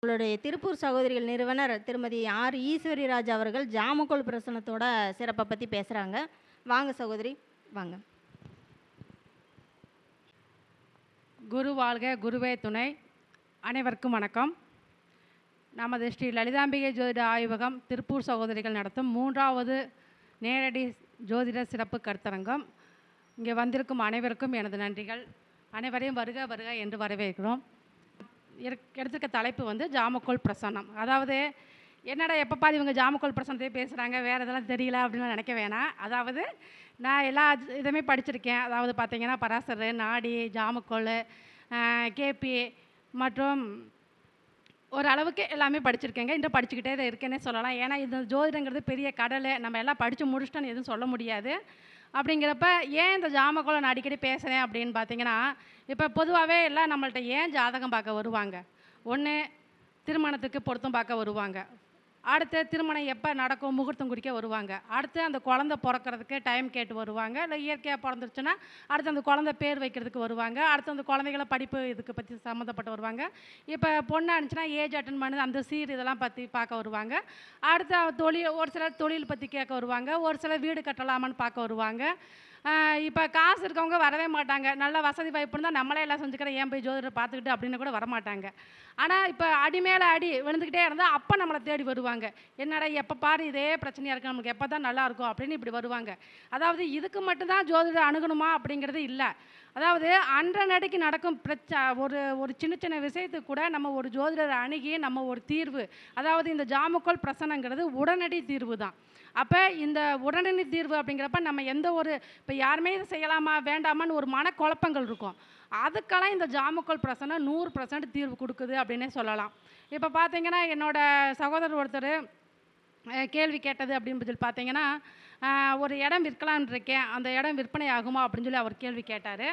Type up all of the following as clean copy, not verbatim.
உங்களுடைய திருப்பூர் சகோதரிகள் நிறுவனர் திருமதி ஆர் ஈஸ்வரி ராஜ் அவர்கள் ஜாமக்கோல் பிரசனத்தோட சிறப்பை பற்றி பேசுகிறாங்க. வாங்க சகோதரி, வாங்க. குரு வாழ்க, குருவே துணை. அனைவருக்கும் வணக்கம். நமது ஸ்ரீ லலிதாம்பிகை ஜோதிட ஆய்வகம் திருப்பூர் சகோதரிகள் நடத்தும் 3வது நேரடி ஜோதிட சிறப்பு கருத்தரங்கம். இங்கே வந்திருக்கும் அனைவருக்கும் எனது நன்றிகள். அனைவரையும் வருக வருக என்று வரவேற்கிறோம். எடுத்துக்க தலைப்பு வந்து ஜாமக்கோல் பிரசன்னம். அதாவது என்னடா எப்பப்பா இவங்க ஜாமக்கோல் பிரசன்னத்தையே பேசுகிறாங்க, வேறு இதெல்லாம் தெரியல அப்படின்னு நினைக்க வேணாம். அதாவது நான் எல்லா இதுவுமே படிச்சிருக்கேன். அதாவது பார்த்திங்கன்னா பராசர், நாடி, ஜாமக்கோல், கேபி மற்றும் ஓரளவுக்கு எல்லாமே படிச்சிருக்கேங்க. இன்னும் படிச்சுக்கிட்டே தான் இருக்கேன்னே சொல்லலாம். ஏன்னா இந்த ஜோதிடங்கிறது பெரிய கடல், நம்ம எல்லாம் படித்து முடிச்சிட்டோன்னு எதுவும் சொல்ல முடியாது. அப்படிங்கிறப்ப ஏன் இந்த ஜாமக்கோலை நான் அடிக்கடி பேசுகிறேன் அப்படின்னு பார்த்தீங்கன்னா, இப்போ பொதுவாகவே எல்லாம் நம்மள்ட்ட ஏன் ஜாதகம் பார்க்க வருவாங்க? ஒன்று, திருமணத்துக்கு பொருத்தம் பார்க்க வருவாங்க. அடுத்து திருமணம் எப்போ நடக்கும் முகூர்த்தம் குறிக்க வருவாங்க. அடுத்து அந்த குழந்தை பிறக்கிறதுக்கு டைம் கேட்டு வருவாங்க. இல்லை இயற்கையாக பிறந்துருச்சுன்னா அடுத்து அந்த குழந்தை பேர் வைக்கிறதுக்கு வருவாங்க. அடுத்து அந்த குழந்தைகளை படிப்பு இதுக்கு பற்றி சம்மந்தப்பட்டு வருவாங்க. இப்போ பொண்ணு இருந்துச்சுன்னா ஏஜ் அட்டன் பண்ணது அந்த சீர் இதெல்லாம் பற்றி பார்க்க வருவாங்க. அடுத்து தொழில், ஒரு சிலர் தொழில் பற்றி கேட்க வருவாங்க. ஒரு சிலர் வீடு கட்டலாமான்னு பார்க்க வருவாங்க. இப்போ காசு இருக்கவங்க வரவே மாட்டாங்க. நல்ல வசதி வாய்ப்பு இருந்தால் நம்மளே எல்லாம் செஞ்சுக்கிறேன், ஏன் போய் ஜோதிடரை பார்த்துக்கிட்டு அப்படின்னு கூட வரமாட்டாங்க. ஆனால் இப்போ அடி மேலே அடி விழுந்துக்கிட்டே இருந்தால் அப்போ நம்மளை தேடி வருவாங்க. என்னடா எப்போ பாரு இதே பிரச்சனையாக இருக்குது, நமக்கு எப்போ தான் நல்லாயிருக்கும் அப்படின்னு இப்படி வருவாங்க. அதாவது இதுக்கு மட்டும்தான் ஜோதிடர் அணுகணுமா அப்படிங்கிறது இல்லை. அதாவது அன்றநடைக்கு நடக்கும் ஒரு சின்ன சின்ன விஷயத்துக்கு கூட நம்ம ஒரு ஜோதிடரை அணுகி நம்ம ஒரு தீர்வு, அதாவது இந்த ஜாமக்கோல் பிரசனங்கிறது உடனடி தீர்வு தான். அப்போ இந்த உடனடி தீர்வு அப்படிங்கிறப்ப நம்ம எந்த ஒரு இப்போ யாருமே இதை செய்யலாமா வேண்டாமான்னு ஒரு மனக்குழப்பங்கள் இருக்கும். அதுக்கெல்லாம் இந்த ஜாமக்கோல் பிரசனம் 100% தீர்வு கொடுக்குது அப்படின்னே சொல்லலாம். இப்போ பார்த்தீங்கன்னா என்னோடய சகோதரர் ஒருத்தர் கேள்வி கேட்டது அப்படின்னு சொல்லி பார்த்தீங்கன்னா, ஒரு இடம் விற்கலான்னு இருக்கேன், அந்த இடம் விற்பனை ஆகுமா அப்படின்னு சொல்லி அவர் கேள்வி கேட்டார்.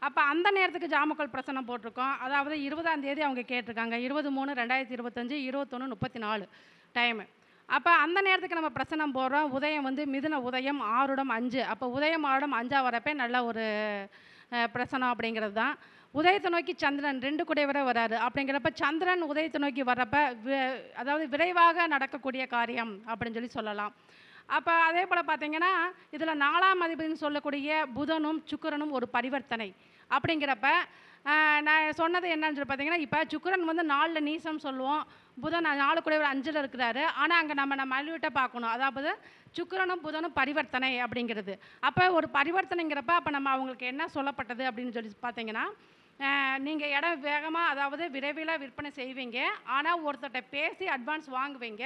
அப்போ அந்த நேரத்துக்கு ஜாமக்கோல் பிரசனம் போட்டிருக்கோம். அதாவது 20ஆம் தேதி அவங்க கேட்டிருக்காங்க. 20/3/2025 21:34 டைமு. அப்போ அந்த நேரத்துக்கு நம்ம பிரசனம் போடுறோம். உதயம் வந்து மிதுன உதயம் 6:05. அப்போ உதயம் 6:05 வரப்போ நல்ல ஒரு பிரசனம் அப்படிங்கிறது தான். உதயத்தை நோக்கி சந்திரன் 2 குடைவரை வராரு. அப்படிங்கிறப்ப சந்திரன் உதயத்தை நோக்கி வர்றப்ப அதாவது விரைவாக நடக்கக்கூடிய காரியம் அப்படின்னு சொல்லலாம். அப்போ அதே போல் பார்த்திங்கன்னா இதில் 4ஆம் அதிபதினு சொல்லக்கூடிய புதனும் சுக்கிரனும் ஒரு பரிவர்த்தனை. அப்படிங்கிறப்ப நான் சொன்னது என்னன்னு சொல்லி பார்த்தீங்கன்னா, இப்போ சுக்கிரன் வந்து 4ல் நீசம் சொல்லுவோம், புதன் 4 குடைவர் 5ல் இருக்கிறாரு. ஆனால் அங்கே நம்ம மல்விட்ட பார்க்கணும். அதாவது சுக்கிரனும் புதனும் பரிவர்த்தனை அப்படிங்கிறது. அப்போ ஒரு பரிவர்த்தனைங்கிறப்ப அப்போ நம்ம அவங்களுக்கு என்ன சொல்லப்பட்டது அப்படின்னு சொல்லி பார்த்தீங்கன்னா, நீங்கள் இடம் வேகமாக அதாவது விரைவில் விற்பனை செய்வீங்க. ஆனால் ஒருத்தர்கிட்ட பேசி அட்வான்ஸ் வாங்குவீங்க.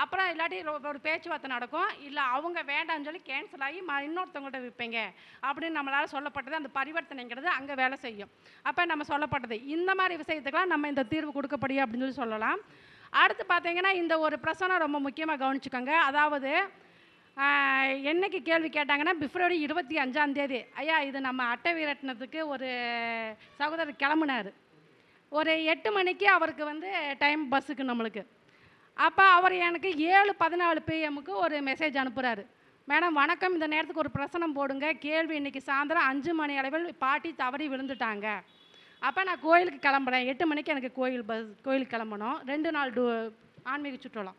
அப்புறம் இல்லாட்டி ஒரு பேச்சுவார்த்தை நடக்கும். இல்லை அவங்க வேண்டாம்னு சொல்லி கேன்சல் ஆகி இன்னொருத்தவங்கள்ட்ட விற்பீங்க அப்படின்னு நம்மளால் சொல்லப்பட்டது. அந்த பரிவர்த்தனைங்கிறது அங்கே வேலை செய்யும். அப்போ நம்ம சொல்லப்பட்டது இந்த மாதிரி விஷயத்துக்கெல்லாம் நம்ம இந்த தீர்வு கொடுக்கப்படியும் அப்படின்னு சொல்லலாம். அடுத்து பார்த்தீங்கன்னா இந்த ஒரு பிரசனம் ரொம்ப முக்கியமாக கவனிச்சுக்கோங்க. அதாவது என்னைக்கு கேள்வி கேட்டாங்கன்னா பிப்ரவரி 25ஆம் தேதி. ஐயா இது நம்ம அட்டை விரட்டினத்துக்கு ஒரு சகோதரர் கிளம்புனார். ஒரு 8 மணிக்கு அவருக்கு வந்து டைம் பஸ்ஸுக்கு நம்மளுக்கு. அப்போ அவர் எனக்கு 7:14 PM ஒரு மெசேஜ் அனுப்புகிறாரு. மேடம் வணக்கம், இந்த நேரத்துக்கு ஒரு பிரசனம் போடுங்க, கேள்வி இன்றைக்கி சாயந்தரம் 5 மணி அளவில் பாட்டி தவறி விழுந்துட்டாங்க. அப்போ நான் கோயிலுக்கு கிளம்புறேன். 8 மணிக்கு எனக்கு கோயிலுக்கு கிளம்பணும். 2 நாள் ஆன்மீக சுற்றுலா.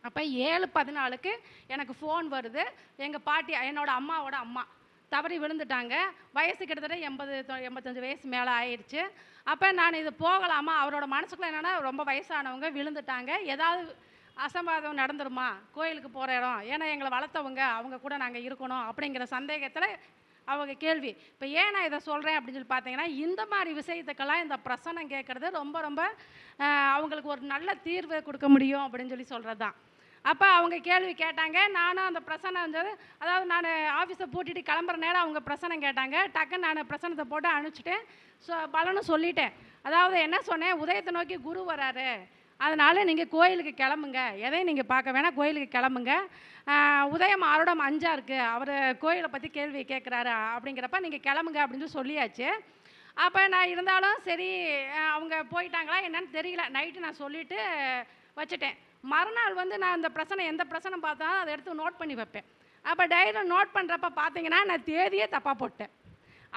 அப்போ 7:14 எனக்கு ஃபோன் வருது. எங்கள் பாட்டி, என்னோடய அம்மாவோட அம்மா தவறி விழுந்துட்டாங்க. வயசு கிட்டத்தட்ட 85 வயசு மேலே ஆயிடுச்சு. அப்போ நான் இது போகலாமா? அவரோட மனசுக்குள்ள என்னென்னா ரொம்ப வயசானவங்க விழுந்துட்டாங்க, ஏதாவது அசம்பாதம் நடந்துருமா கோயிலுக்கு போகிற இடம், ஏன்னா எங்களை வளர்த்தவங்க, அவங்க கூட நாங்கள் இருக்கணும் அப்படிங்கிற சந்தேகத்தில் அவங்க கேள்வி. இப்போ ஏன் நான் இதை சொல்கிறேன் அப்படின்னு சொல்லி பார்த்தீங்கன்னா, இந்த மாதிரி விஷயத்துக்கெல்லாம் இந்த பிரசனம் கேட்குறது ரொம்ப ரொம்ப அவங்களுக்கு ஒரு நல்ல தீர்வை கொடுக்க முடியும் அப்படின்னு சொல்லி சொல்கிறது தான். அப்போ அவங்க கேள்வி கேட்டாங்க. நானும் அந்த பிரசனம் இருந்தது, அதாவது நான் ஆஃபீஸை பூட்டிட்டு கிளம்புற நேரம் அவங்க பிரசனம் கேட்டாங்க. டக்குன்னு நான் பிரசனத்தை போட்டு அனுப்பிச்சிட்டேன். பலனும் சொல்லிட்டேன். அதாவது என்ன சொன்னேன், உதயத்தை நோக்கி குரு வராரு, அதனால் நீங்கள் கோயிலுக்கு கிளம்புங்க, எதையும் நீங்கள் பார்க்க வேணாம், கோயிலுக்கு கிளம்புங்க. உதயம் 6:05 இருக்குது, அவர் கோயிலை பற்றி கேள்வி கேட்குறாரு அப்படிங்கிறப்ப நீங்கள் கிளம்புங்க அப்படின்னு சொல்லியாச்சு. அப்போ நான் இருந்தாலும் சரி அவங்க போயிட்டாங்களா என்னன்னு தெரியல. நைட்டு நான் சொல்லிவிட்டு வச்சுட்டேன். மறுநாள் வந்து நான் இந்த பிரசனம் எந்த பிரசனம் பார்த்தாலும் அதை எடுத்து நோட் பண்ணி வைப்பேன். அப்போ டைரியில் நோட் பண்ணுறப்ப பார்த்தீங்கன்னா நான் தேதியே தப்பாக போட்டேன்.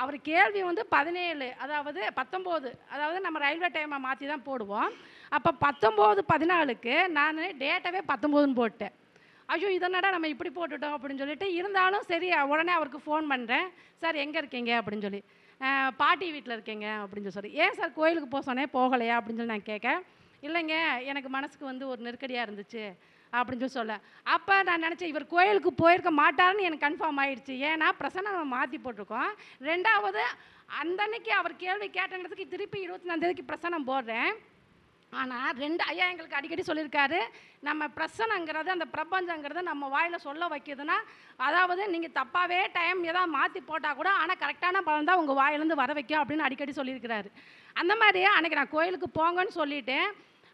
அவர் கேள்வி வந்து 17, அதாவது 19, அதாவது நம்ம ரயில்வே டைமை மாற்றி தான் போடுவோம். அப்போ 19:14க்கு நான் டேட்டாவே 19ன்னு போட்டேன். ஐயோ இதனடா நம்ம இப்படி போட்டுட்டோம் அப்படின்னு சொல்லிட்டு, இருந்தாலும் சரி உடனே அவருக்கு ஃபோன் பண்ணுறேன். சார் எங்கே இருக்கீங்க அப்படின்னு சொல்லி. பாட்டி வீட்டில் இருக்கீங்க அப்படின்னு சொல்லி. ஏன் சார் கோயிலுக்கு போக சொன்னேன் போகலையா அப்படின்னு சொல்லி நான் கேட்க, இல்லைங்க எனக்கு மனசுக்கு வந்து ஒரு நெருக்கடியாக இருந்துச்சு அப்படின்னு சொல்லி சொல்ல. அப்போ நான் நினச்சேன் இவர் கோயிலுக்கு போயிருக்க மாட்டாருன்னு எனக்கு கன்ஃபார்ம் ஆயிடுச்சு. ஏன்னா பிரசன்னம் நம்ம மாற்றி போட்டிருக்கோம். ரெண்டாவது அந்த அன்னைக்கு அவர் கேள்வி கேட்டங்கிறதுக்கு திருப்பி 24 பிரசன்னம் போடுறேன். ஆனால் ஐயா எங்களுக்கு அடிக்கடி சொல்லியிருக்காரு, நம்ம பிரசனங்கிறது அந்த பிரபஞ்சங்கிறது நம்ம வாயில் சொல்ல வைக்கிதுன்னா, அதாவது நீங்கள் தப்பாகவே டைம் ஏதாவது மாற்றி போட்டால் கூட ஆனால் கரெக்டான பலன் தான் உங்கள் வாயிலேருந்து வர வைக்கும் அப்படின்னு அடிக்கடி சொல்லியிருக்கிறாரு. அந்த மாதிரியே அன்றைக்கி நான் கோயிலுக்கு போங்கன்னு சொல்லிவிட்டேன்.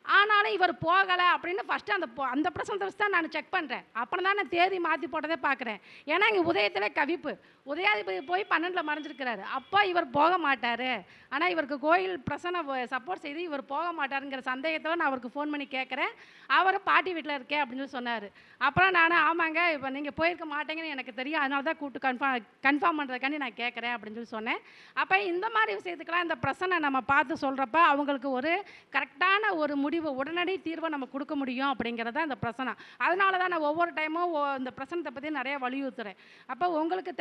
ஆனாலும் இவர் போகலை அப்படின்னு ஃபஸ்ட்டு அந்த பிரசனத்தை வச்சு தான் நான் செக் பண்ணுறேன். அப்புறம் தான் நான் தேதி மாற்றி போட்டதே பார்க்குறேன். ஏன்னா இங்கே உதயத்திலே கவிப்பு, உதயாதிபதி போய் 12ல் மறைஞ்சிருக்கிறாரு. அப்போ இவர் போக மாட்டார், ஆனால் இவருக்கு கோயில் பிரசனை சப்போர்ட் செய்து இவர் போக மாட்டாருங்கிற சந்தேகத்தில் நான் அவருக்கு ஃபோன் பண்ணி கேட்குறேன். அவர் பாட்டி வீட்டில் இருக்கேன் அப்படின்னு சொல்லி சொன்னார். அப்புறம் நான் ஆமாங்க இப்போ நீங்கள் போயிருக்க மாட்டேங்கன்னு எனக்கு தெரியும், அதனால தான் கூப்பிட்டு கன்ஃபார்ம் பண்ணுறதுக்காண்டி நான் கேட்குறேன் அப்படின்னு சொல்லி சொன்னேன். அப்போ இந்த மாதிரி விஷயத்துக்கெல்லாம் இந்த பிரசனை நம்ம பார்த்து சொல்கிறப்ப அவங்களுக்கு ஒரு கரெக்டான ஒரு முடிவு, உடனடி தீர்வை நம்ம கொடுக்க முடியும் அப்படிங்கிறத இந்த பிரசனை. அதனால தான் நான் ஒவ்வொரு டைமும் இந்த பிரசனத்தை பற்றி நிறைய வலியுறுத்துறேன். அப்போ உங்களுக்கு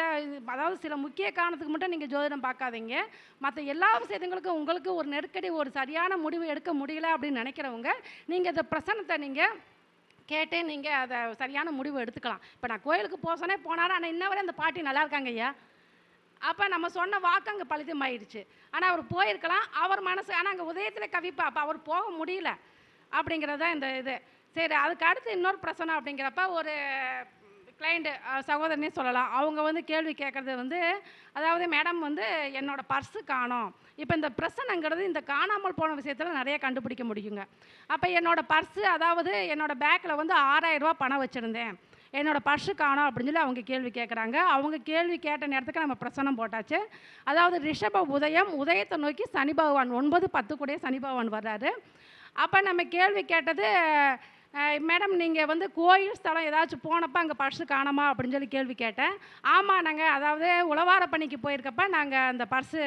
அதாவது சில முக்கிய காரணத்துக்கு மட்டும் நீங்கள் ஜோதிடம் பார்க்காதீங்க. மற்ற எல்லா விஷயத்துங்களுக்கும் உங்களுக்கு ஒரு நெருக்கடி, ஒரு சரியான முடிவு எடுக்க முடியல அப்படின்னு நினைக்கிறவங்க நீங்கள் இந்த பிரசனத்தை நீங்கள் கேட்டு நீங்கள் அதை சரியான முடிவு எடுத்துக்கலாம். இப்போ நான் கோயிலுக்கு போசனே போனாலும், ஆனால் இன்ன வரை அந்த பாட்டி நல்லா இருக்காங்க ஐயா. அப்போ நம்ம சொன்ன வாக்கு அங்கே பலிதமாயிடுச்சு. ஆனால் அவர் போயிருக்கலாம், அவர் மனசு ஆனால் அங்கே உதயத்தில் கவிப்பா, அப்போ அவர் போக முடியல அப்படிங்கிறது தான் இந்த இது. சரி, அதுக்கு அடுத்து இன்னொரு பிரச்சனை அப்படிங்கிறப்ப ஒரு கிளைண்ட்டு சகோதரனே சொல்லலாம். அவங்க வந்து கேள்வி கேட்குறது வந்து, அதாவது மேடம் வந்து என்னோடய பர்ஸு காணோம். இப்போ இந்த பிரச்சனைங்கிறது இந்த காணாமல் போன விஷயத்தில் நிறைய கண்டுபிடிக்க முடியுங்க. அப்போ என்னோடய பர்ஸு, அதாவது என்னோடய பேக்கில் வந்து 6000 ரூபா பணம் வச்சுருந்தேன், என்னோடய பர்ஸு காணோம் அப்படின்னு சொல்லி அவங்க கேள்வி கேட்குறாங்க. அவங்க கேள்வி கேட்ட நேரத்துக்கு நம்ம பிரசனம் போட்டாச்சு. அதாவது ரிஷப உதயம், உதயத்தை நோக்கி சனி பகவான் 9-10 கூட சனி பகவான் வர்றாரு. அப்போ நம்ம கேள்வி கேட்டது, மேடம் நீங்கள் வந்து கோயில் ஸ்தலம் ஏதாச்சும் போனப்போ அங்கே பர்ஸு காணோமா அப்படின்னு சொல்லி கேள்வி கேட்டேன். ஆமாம், நாங்கள் அதாவது உழவார பணிக்கு போயிருக்கப்ப நாங்கள் அந்த பர்ஸு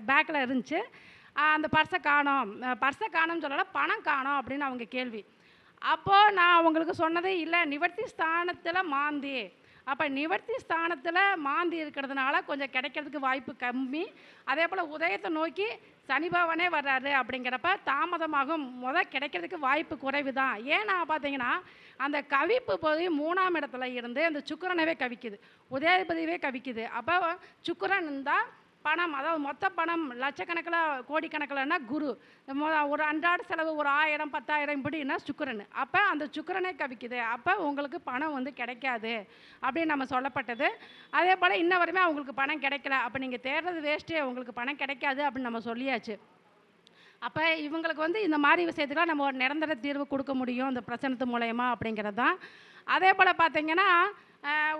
பேக்கில் இருந்துச்சு, அந்த பர்ஸை காணோம்னு சொல்லலை, பணம் காணோம் அப்படின்னு அவங்க கேள்வி. அப்போது நான் அவங்களுக்கு சொன்னதே இல்லை, நிவர்த்தி ஸ்தானத்தில் மாந்தி. அப்போ நிவர்த்தி ஸ்தானத்தில் மாந்தி இருக்கிறதுனால கொஞ்சம் கிடைக்கிறதுக்கு வாய்ப்பு கம்மி. அதே போல் உதயத்தை நோக்கி சனி பகவானே வர்றாரு அப்படிங்கிறப்ப தாமதமாகும், கிடைக்கிறதுக்கு வாய்ப்பு குறைவு தான். ஏன்னா பார்த்தீங்கன்னா அந்த கவிப்பு போய் 3ஆம் இடத்துல இருந்து அந்த சுக்கிரனவே கவிக்குது, உதயாதிபதியவே கவிக்குது. அப்போ சுக்கிரன் இருந்தால் பணம், அதாவது மொத்த பணம் லட்சக்கணக்கில் கோடிக்கணக்கில்னா குரு, ஒரு அன்றாட செலவு ஒரு 1000 10,000 இப்படின்னா சுக்கிரன். அப்போ அந்த சுக்கிரனே கவிக்குது. அப்போ உங்களுக்கு பணம் வந்து கிடைக்காது அப்படின்னு நம்ம சொல்லப்பட்டது. அதே போல் இன்ன வரையுமே அவங்களுக்கு பணம் கிடைக்கல. அப்போ நீங்கள் தேடுறது வேஸ்ட்டு, உங்களுக்கு பணம் கிடைக்காது அப்படின்னு நம்ம சொல்லியாச்சு. அப்போ இவங்களுக்கு வந்து இந்த மாதிரி விஷயத்துக்கெலாம் நம்ம ஒரு நிரந்தர தீர்வு கொடுக்க முடியும் இந்த பிரச்சனத்து மூலயமா அப்படிங்கிறது தான். அதே போல் பார்த்திங்கன்னா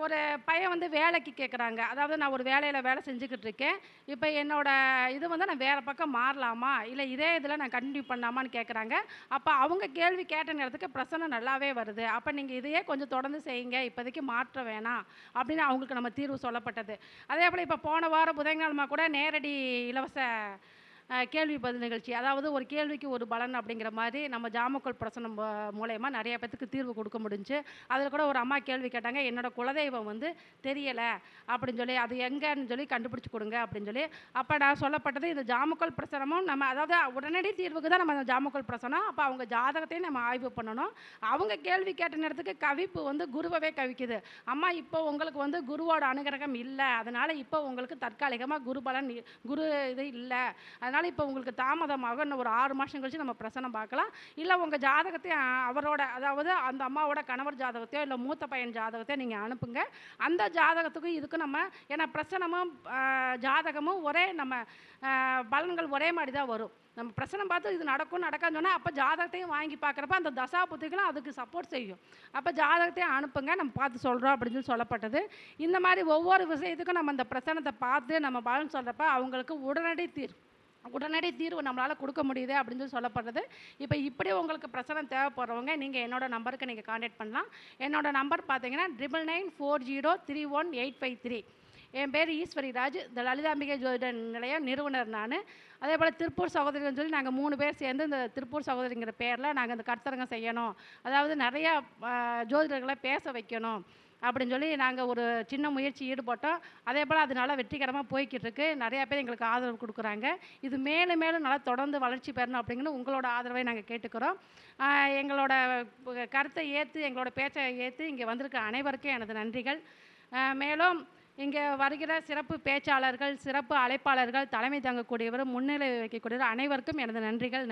ஒரு பையன் வந்து வேலைக்கு கேட்குறாங்க. அதாவது நான் ஒரு வேலையில் வேலை செஞ்சுக்கிட்டு இருக்கேன், இப்போ என்னோடய இது வந்து நான் வேறு பக்கம் மாறலாமா இல்லை இதே இதில் நான் கண்டினியூ பண்ணலாமான்னு கேட்குறாங்க. அப்போ அவங்க கேள்வி கேட்ட நேரத்துக்கு பிரச்சனை நல்லாவே வருது, அப்போ நீங்கள் இதையே கொஞ்சம் தொடர்ந்து செய்யுங்க, இப்போதைக்கு மாற்ற வேணாம் அப்படின்னு அவங்களுக்கு நம்ம தீர்வு சொல்லப்பட்டது. அதே போல் இப்போ போன வாரம் புதன்கிழமை கூட நேரடி இலவச கேள்வி பதில் நிகழ்ச்சி, அதாவது ஒரு கேள்விக்கு ஒரு பலன் அப்படிங்கிற மாதிரி நம்ம ஜாமக்கோல் பிரசனம் மூலயமா நிறைய பேத்துக்கு தீர்வு கொடுக்க முடிஞ்சு. அதில் கூட ஒரு அம்மா கேள்வி கேட்டாங்க, என்னோடய குலதெய்வம் வந்து தெரியலை அப்படின்னு சொல்லி, அது எங்கன்னு சொல்லி கண்டுபிடிச்சி கொடுங்க அப்படின்னு சொல்லி. அப்போ நான் சொல்லப்பட்டது இந்த ஜாமக்கோல் பிரசனமும் நம்ம அதாவது உடனடி தீர்வுக்கு தான் நம்ம ஜாமக்கோல் பிரசனம். அப்போ அவங்க ஜாதகத்தையும் நம்ம ஆய்வு பண்ணணும். அவங்க கேள்வி கேட்ட நேரத்துக்கு கவிப்பு வந்து குருவவே கவிக்குது. அம்மா இப்போ உங்களுக்கு வந்து குருவோட அனுகிரகம் இல்லை, அதனால் இப்போ உங்களுக்கு தற்காலிகமாக குரு பலன் குரு இது இல்லை, அதனால் இப்போ உங்களுக்கு தாமதமாக இன்னும் ஒரு 6 மாதம் கழிச்சு நம்ம பிரசனம் பார்க்கலாம். இல்லை உங்கள் ஜாதகத்தையும் அவரோட, அதாவது அந்த அம்மாவோட கணவர் ஜாதகத்தையோ இல்லை மூத்த பையன் ஜாதகத்தையோ நீங்கள் அனுப்புங்க. அந்த ஜாதகத்துக்கும் இதுக்கும் நம்ம, ஏன்னா பிரசனமும் ஜாதகமும் ஒரே நம்ம பலன்கள் ஒரே மாதிரி தான் வரும். நம்ம பிரசனம் பார்த்து இது நடக்கும் நடக்காதுன்னு சொன்னால் அப்போ ஜாதகத்தையும் வாங்கி பார்க்குறப்ப அந்த தசா புத்திகளும் அதுக்கு சப்போர்ட் செய்யும். அப்போ ஜாதகத்தையும் அனுப்புங்க, நம்ம பார்த்து சொல்கிறோம் அப்படின்னு சொல்லி சொல்லப்பட்டது. இந்த மாதிரி ஒவ்வொரு விஷயத்துக்கும் நம்ம அந்த பிரசனத்தை பார்த்து நம்ம பலன் சொல்கிறப்ப அவங்களுக்கு உடனடி தீர்வு நம்மளால் கொடுக்க முடியுது அப்படின்னு சொல்லி சொல்லப்படுறது. இப்போ இப்படி உங்களுக்கு பிரச்சனை தேவைப்படுறவங்க நீங்கள் என்னோடய நம்பருக்கு நீங்கள் கான்டாக்ட் பண்ணலாம். என்னோடய நம்பர் பார்த்தீங்கன்னா 9994031853. என் பேர் ஈஸ்வரிராஜ். இந்த லலிதாம்பிகை ஜோதிட நிலைய நிறுவனர் நான். அதே போல் திருப்பூர் சகோதரிகள்னு சொல்லி நாங்கள் 3 பேர் சேர்ந்து இந்த திருப்பூர் சகோதரிங்கிற பேரில் நாங்கள் இந்த கருத்தரங்கம் செய்யணும், அதாவது நிறையா ஜோதிடர்களை பேச வைக்கணும் அப்படின்னு சொல்லி நாங்கள் ஒரு சின்ன முயற்சி ஈடுபட்டோம். அதே போல் அது நல்லா வெற்றிகரமாக போய்கிட்டு இருக்கு. நிறையா பேர் எங்களுக்கு ஆதரவு கொடுக்குறாங்க. இது மேலும் மேலும் நல்லா தொடர்ந்து வளர்ச்சி பெறணும் அப்படிங்கிற உங்களோட ஆதரவை நாங்கள் கேட்டுக்கிறோம். எங்களோட கருத்தை ஏற்று, எங்களோட பேச்சை ஏற்று இங்கே வந்திருக்க அனைவருக்கும் எனது நன்றிகள். மேலும் இங்கே வருகிற சிறப்பு பேச்சாளர்கள், சிறப்பு அழைப்பாளர்கள், தலைமை தாங்கக்கூடியவர், முன்னிலை வைக்கக்கூடியவர் அனைவருக்கும் எனது நன்றிகள்.